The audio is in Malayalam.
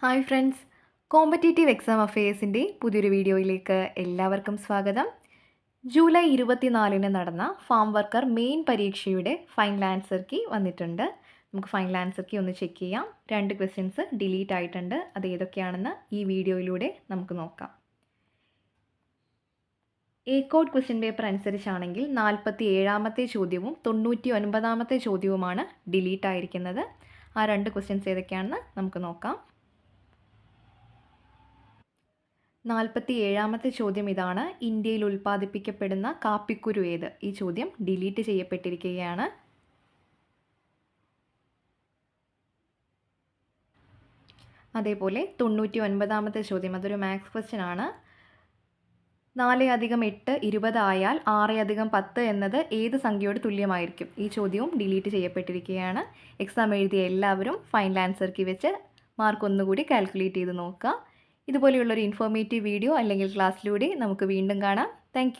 ഹായ് ഫ്രണ്ട്സ്, കോമ്പറ്റേറ്റീവ് എക്സാം അഫയേഴ്സിൻ്റെ പുതിയൊരു വീഡിയോയിലേക്ക് എല്ലാവർക്കും സ്വാഗതം. ജൂലൈ 24-ന് നടന്ന ഫാം വർക്കർ മെയിൻ പരീക്ഷയുടെ ഫൈനൽ ആൻസർ കീ വന്നിട്ടുണ്ട്. നമുക്ക് ഫൈനൽ ആൻസർ കീ ഒന്ന് ചെക്ക് ചെയ്യാം. 2 ക്വസ്റ്റ്യൻസ് ഡിലീറ്റ് ആയിട്ടുണ്ട്. അത് ഏതൊക്കെയാണെന്ന് ഈ വീഡിയോയിലൂടെ നമുക്ക് നോക്കാം. എ കോഡ് ക്വസ്റ്റ്യൻ പേപ്പർ അനുസരിച്ചാണെങ്കിൽ 47-ാമത്തെ ചോദ്യവും 99-ാമത്തെ ചോദ്യവുമാണ് ഡിലീറ്റ് ആയിരിക്കുന്നത്. ആ 2 ക്വസ്റ്റ്യൻസ് ഏതൊക്കെയാണെന്ന് നമുക്ക് നോക്കാം. 47-ാമത്തെ ചോദ്യം ഇതാണ്: ഇന്ത്യയിൽ ഉൽപ്പാദിപ്പിക്കപ്പെടുന്ന കാപ്പിക്കുരു ഏത്? ഈ ചോദ്യം ഡിലീറ്റ് ചെയ്യപ്പെട്ടിരിക്കുകയാണ്. അതേപോലെ 99-ാമത്തെ ചോദ്യം, അതൊരു മാത്സ് ക്വസ്റ്റ്യൻ ആണ്. 4 + 8 20 ആയാൽ 6 + 10 എന്നത് ഏത് സംഖ്യയോട് തുല്യമായിരിക്കും? ഈ ചോദ്യവും ഡിലീറ്റ് ചെയ്യപ്പെട്ടിരിക്കുകയാണ്. എക്സാം എഴുതിയ എല്ലാവരും ഫൈനൽ ആൻസർ കീ വെച്ച് മാർക്ക് ഒന്നുകൂടി കാൽക്കുലേറ്റ് ചെയ്ത് നോക്കുക. ഇതുപോലെയുള്ളൊരു ഇൻഫോർമേറ്റീവ് വീഡിയോ അല്ലെങ്കിൽ ക്ലാസ്സിലൂടെ നമുക്ക് വീണ്ടും കാണാം. താങ്ക്